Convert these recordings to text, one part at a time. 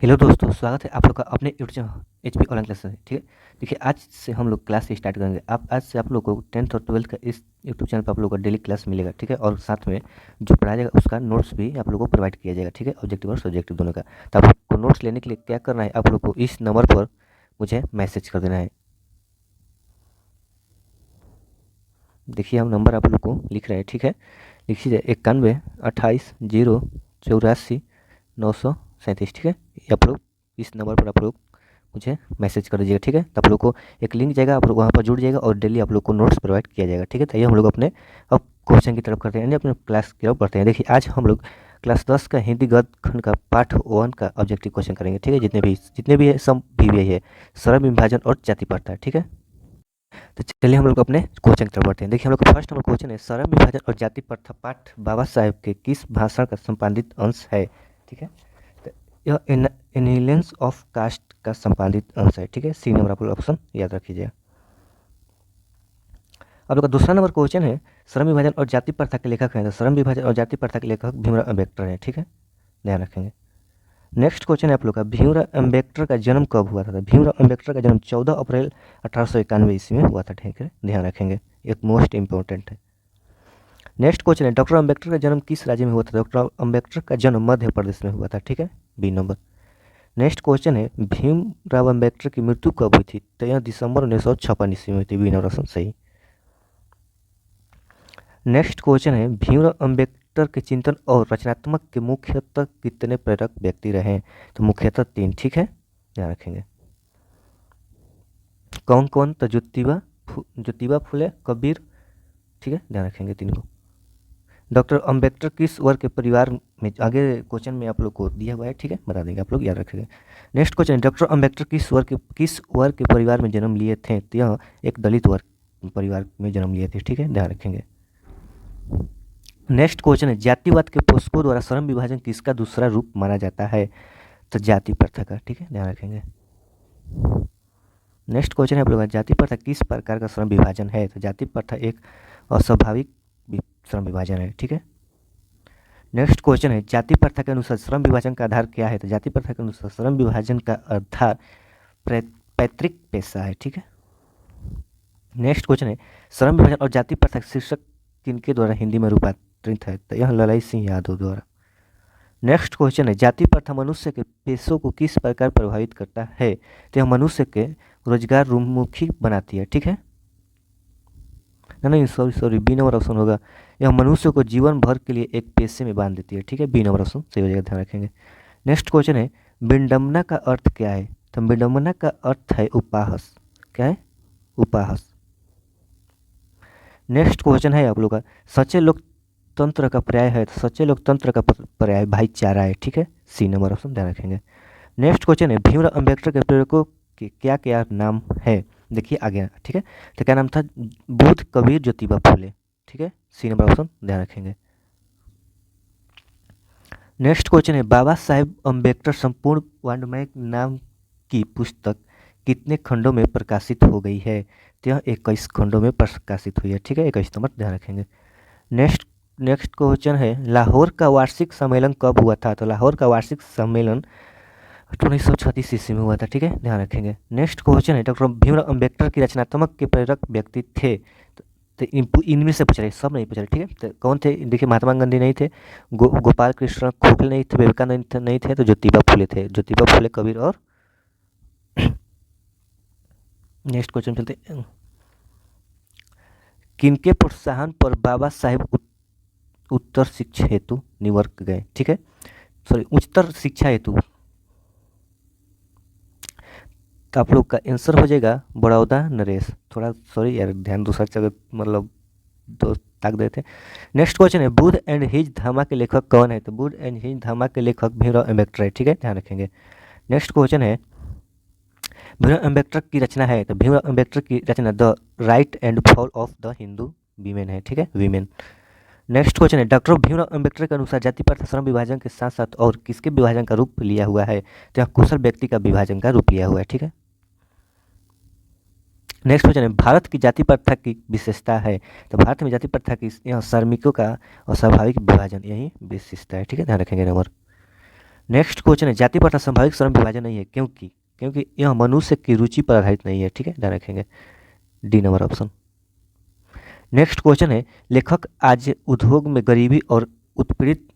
Hello दोस्तों, स्वागत है आप लोग का अपने YouTube channel HP online class में। ठीक है, देखिए आज से हम लोग क्लास स्टार्ट करेंगे। आप आज से आप लोग को 10th और 12th का इस यूट्यूब चैनल पर आप लोग का डेली क्लास मिलेगा। ठीक है, और साथ में जो पढ़ाया जाएगा उसका नोट्स भी आप लोग को प्रोवाइड किया जाएगा। ठीक है, ऑब्जेक्टिव और सब्जेक्टिव दोनों का। तो आप लोग को नोट्स लेने के लिए क्या करना है, आप लोग को इस नंबर पर मुझे मैसेज कर देना है। देखिए हम नंबर आप लोग को लिख रहे हैं। ठीक है, लिखिए 91 28 084 937। ठीक है, ये आप लोग इस नंबर पर आप लोग मुझे मैसेज कर दीजिएगा। ठीक है, तो आप लोग को एक लिंक जाएगा, आप लोग वहाँ पर जुड़ जाएगा और डेली आप लोग को नोट्स प्रोवाइड किया जाएगा। ठीक है, तो ये हम लोग अपने अब क्वेश्चन की तरफ करते हैं, यानी अपने क्लास की तरफ बढ़ते हैं। देखिए आज हम लोग क्लास 10 का हिंदी गद्य खंड का पाठ 1 का ऑब्जेक्टिव क्वेश्चन करेंगे। ठीक है, जितने भी है सब भी है, सरल विभाजन और जाति प्रथा। ठीक है, तो चलिए हम लोग अपने क्वेश्चन की तरफ बढ़ते हैं। देखिए हम लोग का फर्स्ट नंबर क्वेश्चन है, सरल विभाजन और जाति प्रथा पाठ बाबा साहेब के किस भाषण का संपादित अंश है। ठीक है, तो यह एनिलेंस ऑफ कास्ट का संपादित अंश है। ठीक है, सी नंबर आप लोग ऑप्शन याद रखिएगा। आप लोग का दूसरा नंबर क्वेश्चन है, श्रम विभाजन और जाति प्रथा के लेखक हैं। तो श्रम विभाजन और जाति प्रथा के लेखक भीमराव अम्बेडकर हैं। ठीक है, ध्यान रखेंगे। नेक्स्ट क्वेश्चन है आप लोग का, भीमराव अम्बेडकर का जन्म कब हुआ था। तो भीमराव अम्बेडकर का जन्म 14 अप्रैल 1891 ईस्वी में हुआ था। ठीक है, ध्यान रखेंगे, एक मोस्ट इंपॉर्टेंट है। नेक्स्ट क्वेश्चन है, डॉक्टर अम्बेडकर का जन्म किस राज्य में हुआ था। डॉक्टर अम्बेडकर का जन्म मध्य प्रदेश में हुआ था। ठीक है, बी नंबर। नेक्स्ट क्वेश्चन है, भीमराव अम्बेडकर की मृत्यु कब हुई थी। तो यह दिसंबर 1956 ईस्वी में हुई थी। बी नंबर ऑप्शन सही। नेक्स्ट क्वेश्चन है, भीमराव अम्बेडकर के चिंतन और रचनात्मक के मुख्यतः कितने प्रेरक व्यक्ति रहे हैं। तो मुख्यतः 3। ठीक है, ध्यान रखेंगे। कौन कौन। तो ज्योतिबा फुले, कबीर। ठीक है, ध्यान रखेंगे 3 को। डॉक्टर अम्बेडकर किस वर्ग के परिवार में, आगे क्वेश्चन में आप लोग को दिया हुआ है। ठीक है, बता देंगे, आप लोग याद रखेंगे। नेक्स्ट क्वेश्चन है, डॉक्टर अम्बेडकर किस वर्ग के परिवार में जन्म लिए थे। तो यह एक दलित वर्ग परिवार में जन्म लिए थे। ठीक है, ध्यान रखेंगे। नेक्स्ट क्वेश्चन है, जातिवाद के पोषकों द्वारा श्रम विभाजन किसका दूसरा रूप माना जाता है। तो जाति प्रथा का। ठीक है, ध्यान रखेंगे। नेक्स्ट क्वेश्चन है आप लोग, जाति प्रथा किस प्रकार का श्रम विभाजन है। तो जाति प्रथा एक अस्वाभाविक श्रम विभाजन है। ठीक है, नेक्स्ट क्वेश्चन है, जाति प्रथा के अनुसार श्रम विभाजन का आधार क्या है। तो जाति प्रथा के अनुसार श्रम विभाजन का आधार पैतृक पेशा है। ठीक है, नेक्स्ट क्वेश्चन है, श्रम विभाजन और जाति प्रथा शीर्षक किनके द्वारा हिंदी में रूपांतरित है। तो यह ललाई सिंह यादव द्वारा। नेक्स्ट क्वेश्चन है, जाति प्रथा मनुष्य के पेशों को किस प्रकार प्रभावित करता है। तो यह मनुष्य के रोजगार उन्मुखी बनाती है। ठीक है, नहीं सॉरी बी नंबर ऑप्शन होगा, यह मनुष्य को जीवन भर के लिए एक पेशे में बांध देती है। ठीक है, बी नंबर ऑप्शन सही हो जाएगा, ध्यान रखेंगे। नेक्स्ट क्वेश्चन है, विडंबना का अर्थ क्या है। तो विडंबना का अर्थ है उपहास। क्या है, उपहास। नेक्स्ट क्वेश्चन है आप लोग का, सच्चे लोकतंत्र का पर्याय है। तो सच्चे लोकतंत्र का पर्याय भाईचारा है। ठीक है, सी नंबर ऑप्शन ध्यान रखेंगे। नेक्स्ट क्वेश्चन है, भीमराव अम्बेडकर के प्रेरकों के क्या क्या नाम है। देखिए आगे। ठीक है, तो क्या नाम था, बुद्ध, कबीर, ज्योतिबा फुले। ठीक है, सी नंबर ऑप्शन ध्यान रखेंगे। नेक्स्ट क्वेश्चन है, बाबा साहेब अम्बेडकर संपूर्ण वर्णमय नाम की पुस्तक कितने खंडों में प्रकाशित हो गई है। तो यह 21 खंडों में प्रकाशित हुई है। ठीक है, 21 नंबर ध्यान रखेंगे। नेक्स्ट नेक्स्ट क्वेश्चन है, लाहौर का वार्षिक सम्मेलन कब हुआ था। तो लाहौर का वार्षिक सम्मेलन 1936 ईस्वी में हुआ था। ठीक है, ध्यान रखेंगे। नेक्स्ट क्वेश्चन है, डॉक्टर भीमराव अम्बेडकर की रचनात्मक के प्रेरक व्यक्ति थे। तो इनमें से पूछ रहे, सब नहीं पूछ रहे। ठीक है, तो कौन थे। देखिए महात्मा गांधी नहीं थे, गोपाल कृष्ण गोखले नहीं थे, विवेकानंद नहीं थे, तो ज्योतिबा फुले थे। ज्योतिबा फुले, कबीर और नेक्स्ट क्वेश्चन चलते हैं, किनके प्रोत्साहन पर बाबा साहेब उत्तर शिक्षा हेतु न्यूयॉर्क गए। ठीक है, सॉरी उच्चतर शिक्षा हेतु। तो आप लोग का आंसर हो जाएगा बड़ौदा नरेश। थोड़ा सॉरी यार, ध्यान दूसरा जगह मतलब दो ताक देते। नेक्स्ट क्वेश्चन है, बुद्ध एंड हिज धामा के लेखक कौन है। तो बुद्ध एंड हिज धामा के लेखक भीमराव अम्बेडकर है। ठीक है, ध्यान रखेंगे। नेक्स्ट क्वेश्चन है, भीमराव अम्बेडकर की रचना है। तो भीमराव अम्बेडकर की रचना the rise and fall of the Hindu women है। ठीक है, वीमेन। नेक्स्ट क्वेश्चन है, डॉक्टर भीमराव अम्बेडकर के अनुसार जाति प्रथा श्रम विभाजन के साथ साथ और किसके विभाजन का रूप लिया हुआ है। तो यह कुशल व्यक्ति का विभाजन का रूप लिया हुआ है। ठीक है, नेक्स्ट क्वेश्चन है, भारत की जाति प्रथा की विशेषता है। तो भारत में जाति प्रथा की यह श्रमिकों का अस्वाभाविक विभाजन यही विशेषता है। ठीक है, ध्यान रखेंगे नंबर। नेक्स्ट क्वेश्चन है, जाति प्रथा संभावित श्रम विभाजन नहीं है, क्योंकि क्योंकि यह मनुष्य की रुचि पर आधारित नहीं है। ठीक है, ध्यान रखेंगे, D number option. Next question है, लेखक आज उद्योग में गरीबी और उत्पीड़ित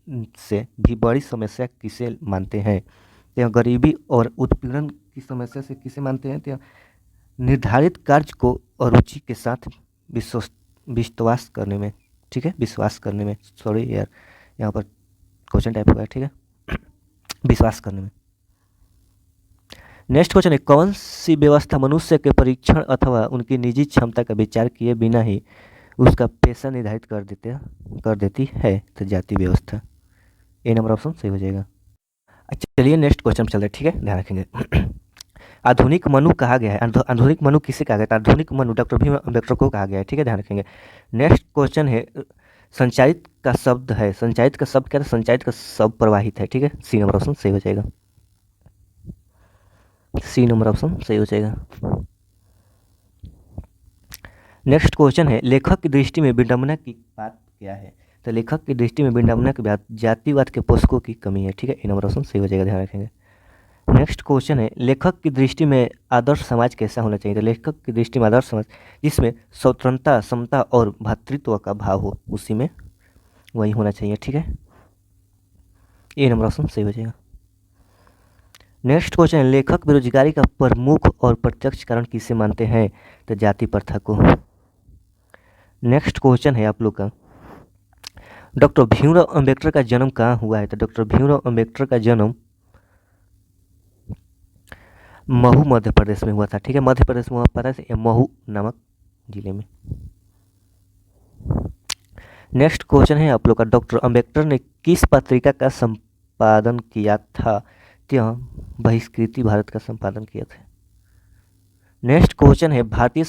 से भी बड़ी समस्या किसे मानते हैं? तो यह गरीबी और उत्पीड़न की समस्या से किसे मानते हैं? तो यह निर्धारित कार्य को अरुचि के साथ विश्वास करने में। ठीक है, विश्वास करने में, सॉरी यार यहाँ पर क्वेश्चन टाइप हुआ है। ठीक है, विश्वास करने में। नेक्स्ट क्वेश्चन है, कौन सी व्यवस्था मनुष्य के परीक्षण अथवा उनकी निजी क्षमता का विचार किए बिना ही उसका पेशा निर्धारित कर देती है? तो जाति व्यवस्था, ए नंबर ऑप्शन सही हो जाएगा। अच्छा चलिए नेक्स्ट क्वेश्चन चल रहे हैं। ठीक है, ध्यान रखेंगे। आधुनिक मनु कहा गया है, आधुनिक मनु किसे कहा गया? तो आधुनिक मनु डॉक्टर भीम अम्बेडकर को कहा गया है। ठीक है, ध्यान रखेंगे। नेक्स्ट क्वेश्चन है, संचारित का शब्द है, संचारित का शब्द क्या है? संचारित का शब्द प्रवाहित है। ठीक है, सी नंबर ऑप्शन सही हो जाएगा, सी नंबर ऑप्शन सही हो जाएगा। नेक्स्ट क्वेश्चन है, लेखक की दृष्टि में विडंबना की बात क्या है? तो लेखक की दृष्टि में विडंबना की बात जातिवाद के पोषकों की कमी है। ठीक है, ए नंबर ऑप्शन सही हो जाएगा, ध्यान रखेंगे। नेक्स्ट क्वेश्चन है, लेखक की दृष्टि में आदर्श समाज कैसा होना चाहिए? तो लेखक की दृष्टि में आदर्श समाज जिसमें स्वतंत्रता, समता और भ्रातृत्व का भाव हो, उसी में वही होना चाहिए। ठीक है, ए नंबर ऑप्शन सही हो जाएगा। नेक्स्ट क्वेश्चन है, लेखक बेरोजगारी का प्रमुख और प्रत्यक्ष कारण किसे मानते हैं? तो जाति प्रथा को। नेक्स्ट क्वेश्चन है आप लोग का, डॉक्टर भीमराव अंबेडकर का जन्म कहाँ हुआ है? तो डॉक्टर भीमराव अंबेडकर का जन्म महू मध्य प्रदेश में हुआ था। ठीक है, मध्य प्रदेश में हुआ, पता है, महू नामक जिले में। नेक्स्ट क्वेश्चन है आप लोग का, डॉक्टर अंबेडकर ने किस पत्रिका का संपादन किया था? तो बहिष्कृति भारत का संपादन किया था। नेक्स्ट क्वेश्चन है, भारतीय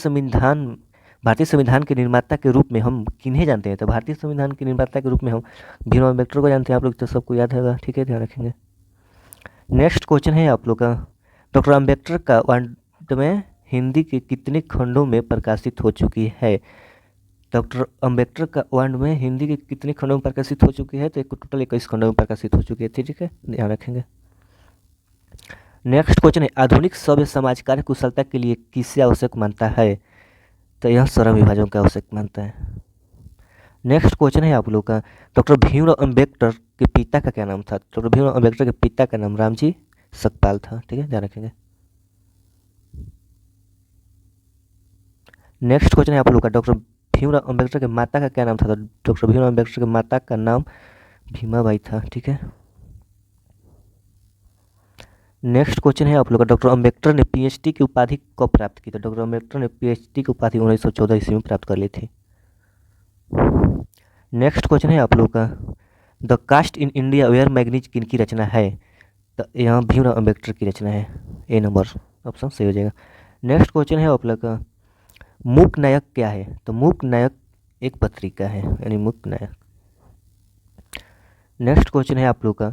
संविधान के निर्माता के रूप में हम किन्हें जानते हैं? तो भारतीय संविधान के निर्माता के रूप में हम भीमराव अम्बेडकर को जानते हैं। आप लोग तो सबको याद होगा। ठीक है, ध्यान रखेंगे। नेक्स्ट क्वेश्चन है आप लोग का, डॉक्टर अम्बेडकर का वर्ड में हिंदी के कितने खंडों में प्रकाशित हो चुकी है? डॉक्टर अम्बेडकर का वर्ड में हिंदी के कितने खंडों में प्रकाशित हो चुकी है? तो एक टोटल 21 खंडों में प्रकाशित हो चुकी है। ठीक है, ध्यान रखेंगे। नेक्स्ट क्वेश्चन है, आधुनिक सभ्य समाज कार्य कुशलता के लिए किसे आवश्यक मानता है? तो यह श्रम विभाजन का आवश्यक मानता है। नेक्स्ट क्वेश्चन है आप लोग का, डॉक्टर भीमराव अम्बेडकर के पिता का क्या नाम था? डॉक्टर भीमराव अम्बेडकर के पिता का नाम रामजी सकपाल था। ठीक है, ध्यान रखेंगे। नेक्स्ट क्वेश्चन है आप लोग का, डॉक्टर भीमराव अम्बेडकर के माता का क्या नाम था? तो डॉक्टर भीमराव अम्बेडकर के माता का नाम भीमाबाई था। ठीक है। नेक्स्ट क्वेश्चन है आप लोग का, डॉक्टर अम्बेडकर ने पीएचडी की उपाधि कब प्राप्त की? तो डॉक्टर अम्बेडकर ने पीएचडी की उपाधि 1914 ईस्वी में प्राप्त कर ली थी। नेक्स्ट क्वेश्चन है आप लोग का, the cast in India where manganese किन की रचना है? तो यहाँ भीमराव अम्बेडकर की रचना है। ए नंबर ऑप्शन सही हो जाएगा। नेक्स्ट क्वेश्चन है आप लोग का, मूक नायक क्या है? तो मूक नायक एक पत्रिका है, यानी मूक नायक। नेक्स्ट क्वेश्चन है आप लोग का,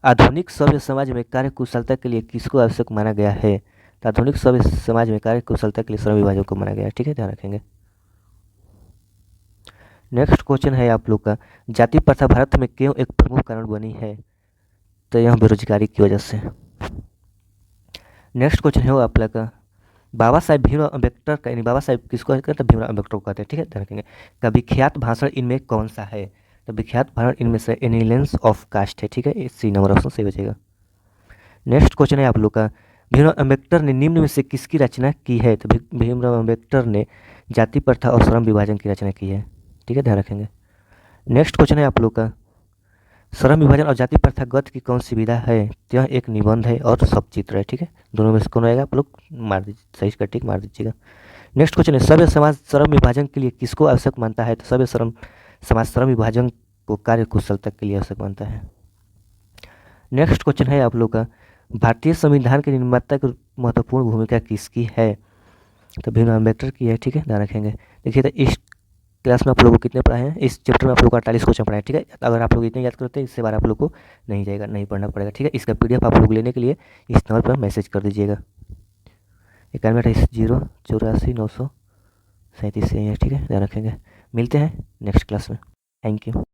आधुनिक सभ्य समाज में कार्य कुशलता के लिए किसको आवश्यक माना गया है? तो आधुनिक सभ्य समाज में कार्य कुशलता के लिए श्रम विभाजन को माना गया है। ठीक है, ध्यान रखेंगे। नेक्स्ट क्वेश्चन है आप लोग का, जाति प्रथा भारत में क्यों एक प्रमुख कारण बनी है? तो यह बेरोजगारी की वजह से। नेक्स्ट क्वेश्चन है आप लोग का, बाबा साहेब भीमराव अम्बेडकर का, यानी बाबा साहेब किसको कहते हैं? तो भीमराव अम्बेडकर को कहते हैं। ठीक है, ध्यान रखेंगे। का विख्यात भाषण इनमें कौन सा है? तो विख्यात भाषण इनमें से एनिलेंस ऑफ कास्ट है। ठीक है, सी नंबर ऑप्शन सही हो जाएगा। नेक्स्ट क्वेश्चन है आप लोग का, भीमराव अम्बेडकर ने निम्न में से किसकी रचना की है? तो भीमराव अम्बेडकर ने जाति प्रथा और श्रम विभाजन की रचना की है। ठीक है, ध्यान रखेंगे। नेक्स्ट क्वेश्चन है आप लोग का, श्रम विभाजन और जाति प्रथागत की कौन सी विधा है? तो यह एक निबंध है और सब चित्र है। ठीक है, दोनों में से कौन आएगा आप लोग मार दीजिए, सही का टिक मार दीजिएगा। नेक्स्ट क्वेश्चन है, सभ्य समाज श्रम विभाजन के लिए किसको आवश्यक मानता है? तो सभ्य समाज श्रम विभाजन को कार्य कुशलता के लिए आवश्यक मानता है। नेक्स्ट क्वेश्चन है आप लोग का, भारतीय संविधान के निर्माता की महत्वपूर्ण भूमिका किसकी है? तो भीमराव अम्बेडकर की है। ठीक है, ध्यान रखेंगे। देखिए, तो इस क्लास में आप लोगों को कितने पढ़ाए हैं? इस चैप्टर में आप लोग को 48 क्वेश्चन पढ़ाए। ठीक है, अगर आप लोग इतने याद करते हैं, इससे बार आप लोग को नहीं पढ़ना पड़ेगा। ठीक है, इसका PDF आप लोग लेने के लिए इस नंबर पर मैसेज कर दीजिएगा, 9128 084 937 से। ठीक है, ध्यान रखेंगे। मिलते हैं नेक्स्ट क्लास में। Thank you.